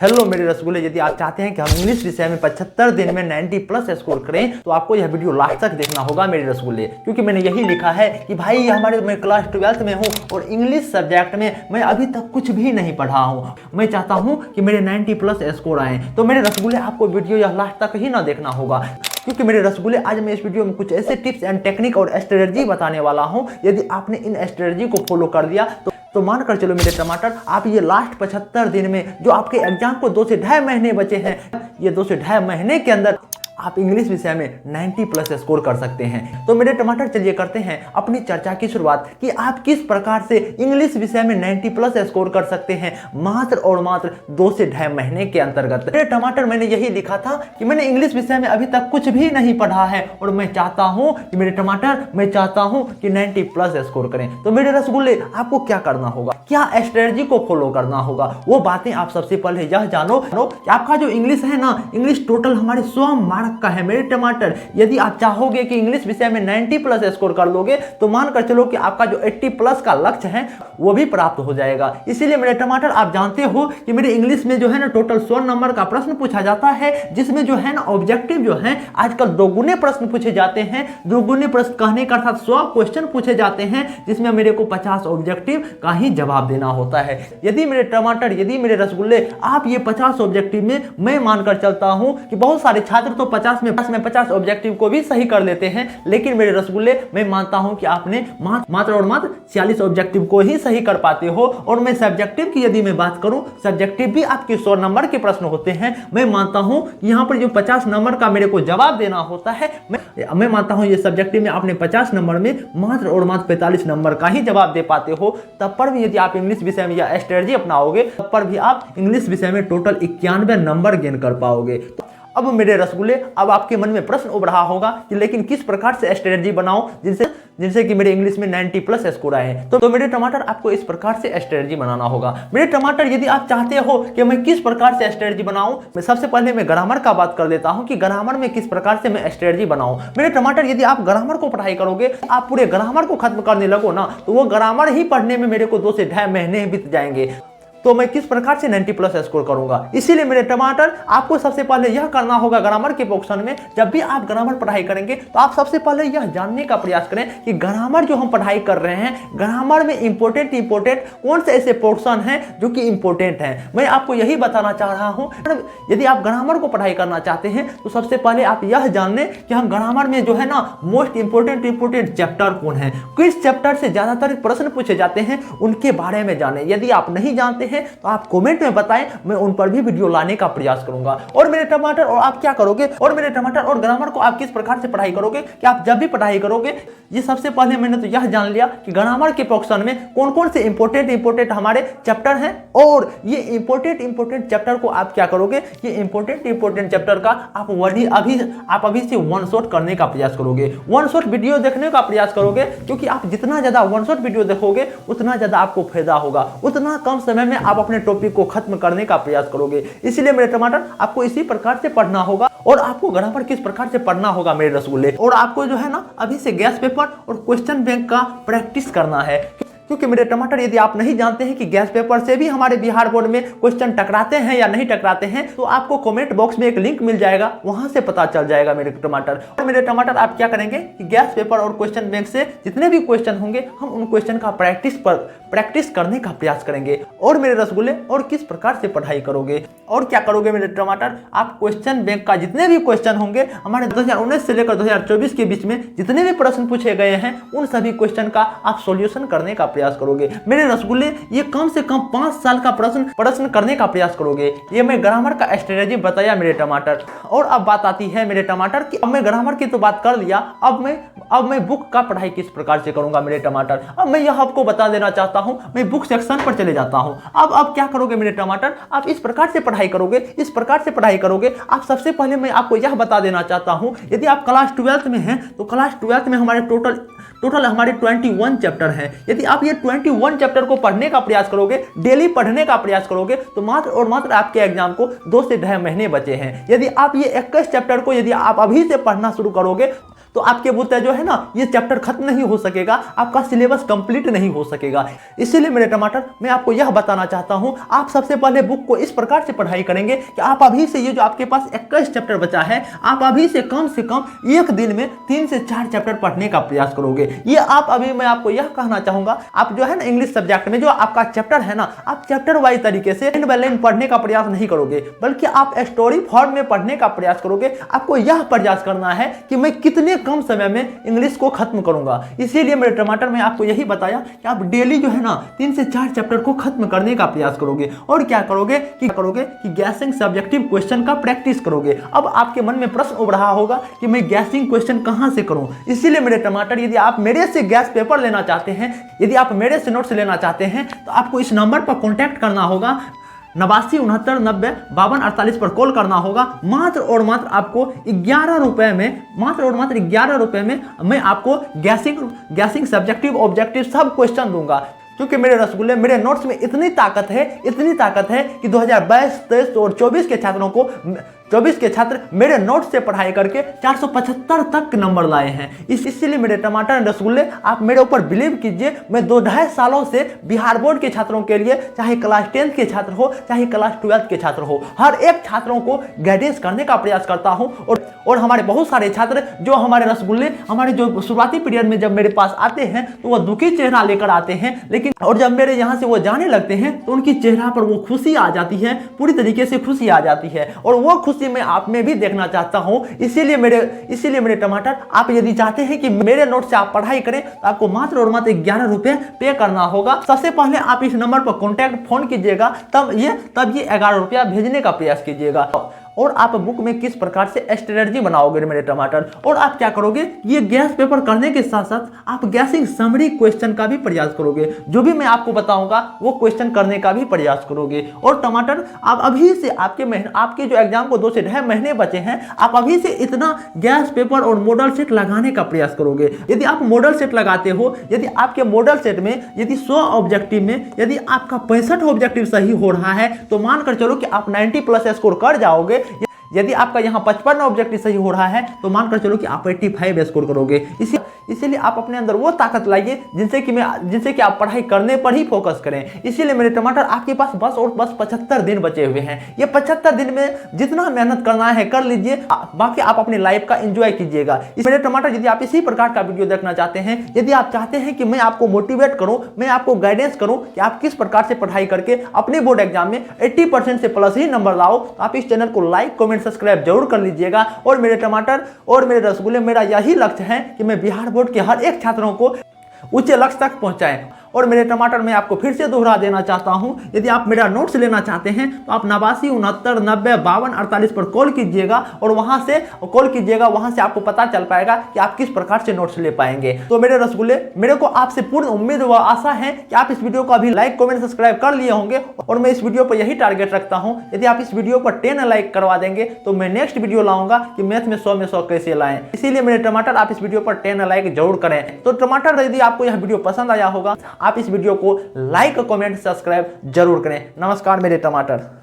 Hello मेरे रसगुल्ले, यदि आप चाहते हैं कि हम इंग्लिश विषय में 75 दिन में 90 प्लस स्कोर करें तो आपको यह वीडियो लास्ट तक देखना होगा मेरे रसगुल्ले, क्योंकि मैंने यही लिखा है कि भाई मैं क्लास 12th में हूँ और इंग्लिश सब्जेक्ट में मैं अभी तक कुछ भी नहीं पढ़ा हूँ। मैं चाहता हूँ कि मेरे 90 प्लस स्कोर आए। तो मेरे रसगुल्ले आपको वीडियो यह लास्ट तक ही ना देखना होगा, क्योंकि मेरे रसगुल्ले आज मैं इस वीडियो में कुछ ऐसे टिप्स एंड टेक्निक और स्ट्रेटजी बताने वाला हूँ। यदि आपने इन स्ट्रेटजी को फॉलो कर लिया तो मान कर चलो मेरे टमाटर, आप ये लास्ट 75 दिन में जो आपके एग्जाम को 2 से ढाई महीने बचे हैं, ये 2 से ढाई महीने के अंदर आप इंग्लिश विषय में 90 प्लस स्कोर कर सकते हैं। तो मेरे टमाटर चलिए करते हैं अपनी चर्चा की शुरुआत कि आप किस प्रकार से इंग्लिश विषय में 90 प्लस स्कोर कर सकते हैं मात्र और मात्र 2 से ढाई महीने के अंतर्गत। मेरे टमाटर, मैंने यही लिखा था कि मैंने इंग्लिश विषय में अभी तक कुछ भी नहीं पढ़ा है और मैं चाहता हूं कि मेरे टमाटर, मैं चाहता हूं कि 90 प्लस स्कोर करें। तो मेरे रसगुल्ले आपको क्या करना होगा, क्या स्ट्रेटजी को फॉलो करना होगा, वो बातें आप सबसे पहले यह जानो कि आपका जो इंग्लिश है ना, इंग्लिश टोटल हमारे 100 मार्क का है मेरे टमाटर। यदि आप चाहोगे कि इंग्लिश विषय में 90 प्लस स्कोर कर लोगे तो मानकर चलो कि आपका जो 80 प्लस का लक्ष्य है वो भी प्राप्त हो जाएगा। इसीलिए मेरे टमाटर, आप जानते हो कि मेरे इंग्लिश में जो है ना टोटल 100 नंबर का प्रश्न पूछा जाता है, जिसमें जो है ना ऑब्जेक्टिव जो है आजकल दोगुने प्रश्न पूछे जाते हैं। दोगुने प्रश्न कहने का अर्थात 100 क्वेश्चन पूछे जाते हैं, जिसमें मेरे को 50 ऑब्जेक्टिव का ही जवाब देना होता है। यदि मेरे टमाटर, यदि मेरे रसगुल्ले आप ये 50 ऑब्जेक्टिव में, मैं मानकर चलता हूं कि बहुत सारे छात्र तो 50 में 50 ऑब्जेक्टिव को भी सही कर लेते हैं, लेकिन मेरे रसगुल्ले मैं मानता हूं कि आपने मात्र और मात्र 46 ऑब्जेक्टिव को ही सही कर पाते हो। और मैं सब्जेक्टिव की यदि मैं बात करूं, सब्जेक्टिव भी आपके 100 नंबर के प्रश्न होते हैं। मैं मानता हूं कि यहां पर जो 50 नंबर का मेरे को जवाब देना होता है, मैं मानता हूं ये सब्जेक्टिव में आपने 50 नंबर में मात्र और मात्र 45 नंबर का ही जवाब दे पाते हो। तब पर भी यदि आप इंग्लिश विषय में यह स्ट्रेटजी अपनाओगे, तब पर भी आप इंग्लिश विषय में टोटल 91 नंबर गेन कर पाओगे। अब मेरे रसगुल्ले, अब आपके मन में प्रश्न उभ रहा होगा कि लेकिन किस प्रकार से स्ट्रेटजी बनाऊं जिनसे कि मेरे इंग्लिश में 90 प्लस स्कोर आए हैं। तो मेरे टमाटर, आपको इस प्रकार से स्ट्रेटजी बनाना होगा। मेरे टमाटर, यदि आप चाहते हो कि मैं किस प्रकार से स्ट्रेटजी बनाऊं, मैं सबसे पहले मैं ग्रामर का बात कर लेता हूं कि ग्रामर में किस प्रकार से मैं स्ट्रेटजी बनाऊं। मेरे टमाटर, यदि आप ग्रामर को पढ़ाई करोगे, आप पूरे ग्रामर को खत्म करने लगो ना, तो वो ग्रामर ही पढ़ने में मेरे को 2 से ढाई महीने बीत जाएंगे। तो मैं किस प्रकार से 90 प्लस स्कोर करूंगा। इसीलिए मेरे टमाटर, आपको सबसे पहले यह करना होगा, ग्रामर के पोर्शन में जब भी आप ग्रामर पढ़ाई करेंगे तो आप सबसे पहले यह जानने का प्रयास करें कि ग्रामर जो हम पढ़ाई कर रहे हैं, ग्रामर में इंपॉर्टेंट कौन से ऐसे पोर्शन हैं जो कि इंपॉर्टेंट हैं। मैं आपको यही बताना चाह रहा हूं। यदि आप ग्रामर को पढ़ाई करना चाहते हैं तो सबसे पहले आप यह जान लें कि हम ग्रामर में जो है ना मोस्ट इंपॉर्टेंट चैप्टर कौन है, किस चैप्टर से ज्यादातर प्रश्न पूछे जाते हैं, उनके बारे में जाने। यदि आप नहीं जानते तो आप कमेंट में बताएं, मैं उन पर भी वीडियो लाने का प्रयास करूंगा। और मेरे टमाटर, और आप क्या करोगे, और मेरे टमाटर और ग्रामर को आप किस प्रकार से पढ़ाई करोगे कि आप जब भी पढ़ाई करोगे, ये सबसे पहले मैंने तो यह जान लिया कि ग्रामर के पोर्शन में कौन कौन से इंपॉर्टेंट हमारे चैप्टर हैं। और ये इंपॉर्टेंट चैप्टर को आप क्या करोगे, ये इंपॉर्टेंट चैप्टर का आप अभी से वन शॉट करने का प्रयास करोगे, वन शॉट वीडियो देखने का प्रयास करोगे, क्योंकि आप जितना ज्यादा वन शॉट वीडियो देखोगे उतना ज्यादा आपको फायदा होगा, उतना कम समय में आप अपने टॉपिक को खत्म करने का प्रयास करोगे। इसीलिए मेरे टमाटर, आपको इसी प्रकार से पढ़ना होगा। और आपको ग्रामर किस प्रकार से पढ़ना होगा मेरे रसगुल्ले, और आपको जो है ना अभी से गैस पेपर और क्वेश्चन बैंक का प्रैक्टिस करना है, क्योंकि मेरे टमाटर, यदि आप नहीं जानते हैं कि गैस पेपर से भी हमारे बिहार बोर्ड में क्वेश्चन टकराते हैं या नहीं टकराते हैं, तो आपको कमेंट बॉक्स में एक लिंक मिल जाएगा, वहां से पता चल जाएगा मेरे टमाटर। और मेरे टमाटर, आप क्या करेंगे कि गैस पेपर और क्वेश्चन बैंक से जितने भी क्वेश्चन होंगे, हम उन क्वेश्चन का प्रैक्टिस करने का प्रयास करेंगे। और मेरे रसगुल्ले, और किस प्रकार से पढ़ाई करोगे और क्या करोगे मेरे टमाटर, आप क्वेश्चन बैंक का जितने भी क्वेश्चन होंगे, हमारे 2019 से लेकर 2024 के बीच में जितने भी प्रश्न पूछे गए हैं, उन सभी क्वेश्चन का आप सॉल्यूशन करने का प्रयास करोगे। मेरे रसगुल्ले, ये कम से कम 5 साल का प्रश्न करने का प्रयास करोगे। ये मैं ग्रामर का स्ट्रेटजी बताया मेरे टमाटर। और अब बात आती है मेरे टमाटर कि अब मैं ग्रामर की तो बात कर लिया, अब मैं बुक का पढ़ाई किस प्रकार से करूंगा मेरे टमाटर। अब मैं यह आपको बता देना चाहता हूं, मैं बुक सेक्शन पर चले जाता हूं। अब क्या करोगे मेरे टमाटर, आप इस प्रकार से पढ़ाई करोगे। आप सबसे पहले मैं आपको यह बता देना चाहता हूं, यदि आप क्लास 12th में हैं तो क्लास 12th में हमारे टोटल हमारे 21 चैप्टर हैं। यदि आप ये 21 चैप्टर को पढ़ने का प्रयास करोगे, डेली पढ़ने का प्रयास करोगे, तो मात्र और मात्र आपके एग्जाम को 2 से ढाई महीने बचे हैं। यदि आप ये 21 चैप्टर को यदि आप अभी से पढ़ना शुरू करोगे तो आपके बुत जो है ना ये चैप्टर खत्म नहीं हो सकेगा, आपका सिलेबस कंप्लीट नहीं हो सकेगा। इसीलिए मेरे टमाटर मैं आपको यह बताना चाहता हूं, आप सबसे पहले बुक को इस प्रकार से पढ़ाई करेंगे कि आप अभी से ये जो आपके पास 21 चैप्टर बचा है, आप अभी से कम एक दिन में 3 से 4 चैप्टर पढ़ने का प्रयास करोगे। ये आप अभी मैं आपको यह कहना चाहूंगा, आप जो है ना इंग्लिश सब्जेक्ट में जो आपका चैप्टर है ना, आप चैप्टर वाइज तरीके से लाइन बाय लाइन पढ़ने का प्रयास नहीं करोगे, बल्कि आप स्टोरी फॉर्म में पढ़ने का प्रयास करोगे। आपको यह प्रयास करना है कि मैं कितने कम समय में इंग्लिश को खत्म करूंगा। इसीलिए मेरे टमाटर में आपको यही बताया कि आप डेली जो है ना 3 से 4 चैप्टर को खत्म करने का प्रयास करोगे। और क्या करोगे कि गैसिंग सब्जेक्टिव क्वेश्चन का प्रैक्टिस करोगे। अब आपके मन में प्रश्न उठ रहा होगा कि मैं गैसिंग क्वेश्चन कहां से करूं। इसीलिए मेरे टमाटर यदि आप मेरे से गैस पेपर लेना चाहते हैं, यदि आप मेरे से नोट्स लेना चाहते हैं, तो आपको इस नंबर पर कॉन्टैक्ट करना होगा। 89 69 90 52 48 पर कॉल करना होगा। मात्र और मात्र आपको 11 रुपए में, मात्र और मात्र 11 रुपए में मैं आपको गैसिंग सब्जेक्टिव ऑब्जेक्टिव सब क्वेश्चन दूंगा। क्योंकि मेरे रसगुल्ले, मेरे नोट्स में इतनी ताकत है कि 2022, 23 और 24 के छात्रों को 24 के छात्र मेरे नोट्स से पढ़ाई करके 475 तक नंबर लाए हैं। इसीलिए मेरे टमाटर रसगुल्ले, आप मेरे ऊपर बिलीव कीजिए, मैं 2-2.5 सालों से बिहार बोर्ड के छात्रों के लिए, चाहे क्लास 10th के छात्र हो चाहे क्लास 12th के छात्र हो, हर एक छात्रों को गाइडेंस करने का प्रयास करता हूं। और हमारे बहुत सारे छात्र जो हमारे रसगुल्ले, हमारे जो शुरुआती पीरियड में जब मेरे पास आते हैं तो वह दुखी चेहरा लेकर आते हैं, लेकिन और जब मेरे यहाँ से वो जाने लगते हैं तो उनकी चेहरा पर वो खुशी आ जाती है, पूरी तरीके से खुशी आ जाती है। और वो खुशी मैं आप में भी देखना चाहता हूं। इसीलिए मेरे टमाटर, आप यदि चाहते हैं कि मेरे नोट से आप पढ़ाई करें, तो आपको मात्र और मात्र 11 रुपए पे करना होगा। सबसे पहले आप इस नंबर पर कॉन्टैक्ट फोन कीजिएगा, तब ये 11 रुपया भेजने का प्रयास कीजिएगा। और आप बुक में किस प्रकार से स्ट्रेटजी बनाओगे मेरे टमाटर, और आप क्या करोगे, ये गैस पेपर करने के साथ साथ आप गैसिंग समरी क्वेश्चन का भी प्रयास करोगे। जो भी मैं आपको बताऊंगा वो क्वेश्चन करने का भी प्रयास करोगे। और टमाटर, आप अभी से आपके जो एग्जाम को 2 से 2.5 महीने बचे हैं, आप अभी से इतना गैस पेपर और मॉडल सेट लगाने का प्रयास करोगे। यदि आप मॉडल सेट लगाते हो, यदि आपके मॉडल सेट में यदि 100 ऑब्जेक्टिव में यदि आपका 65 ऑब्जेक्टिव सही हो रहा है, तो मानकर चलो कि आप 90+ स्कोर कर जाओगे। यदि आपका यहाँ 55 ऑब्जेक्टिव सही हो रहा है, तो मानकर चलो कि आप 85 स्कोर करोगे। इसीलिए आप अपने अंदर वो ताकत लाइए जिनसे कि आप पढ़ाई करने पर ही फोकस करें। इसीलिए मेरे टमाटर, आपके पास बस 75 दिन बचे हुए हैं। ये 75 दिन में जितना मेहनत करना है कर लीजिए, बाकी आप अपनी लाइफ का एंजॉय कीजिएगा। मेरे टमाटर, यदि आप इसी प्रकार का वीडियो देखना चाहते हैं, यदि आप चाहते हैं कि मैं आपको मोटिवेट करूं, मैं आपको गाइडेंस करूं कि आप किस प्रकार से पढ़ाई करके अपने बोर्ड एग्जाम में 80% से प्लस ही नंबर लाओ, तो आप इस चैनल को लाइक कमेंट सब्सक्राइब जरूर कर लीजिएगा। और मेरे टमाटर और मेरे रसगुल्ले, मेरा यही लक्ष्य है कि मैं बिहार बोर्ड के हर एक छात्रों को ऊंचे लक्ष्य तक पहुंचाएं। और मेरे टमाटर, मैं आपको फिर से दोहरा देना चाहता हूं, यदि आप मेरा नोट्स लेना चाहते हैं तो आप 89 69 90 52 48 पर कॉल कीजिएगा और वहां से आपको पता चल पाएगा कि आप किस प्रकार से नोट्स ले पाएंगे। तो मेरे रसगुल्ले, मेरे को आपसे पूर्ण उम्मीद व आशा है कि आप इस वीडियो को अभी लाइक कमेंट सब्सक्राइब कर लिए होंगे। और मैं इस वीडियो पर यही टारगेट रखता हूं, यदि आप इस वीडियो पर 10 लाइक करवा देंगे तो मैं नेक्स्ट वीडियो लाऊंगा कि मैथ में 100 में 100 कैसे लाएं। इसीलिए मेरे टमाटर, आप इस वीडियो पर 10 लाइक जरूर करें। तो टमाटर, यदि आपको यह वीडियो पसंद आया होगा, आप इस वीडियो को लाइक कमेंट सब्सक्राइब जरूर करें। नमस्कार मेरे टमाटर।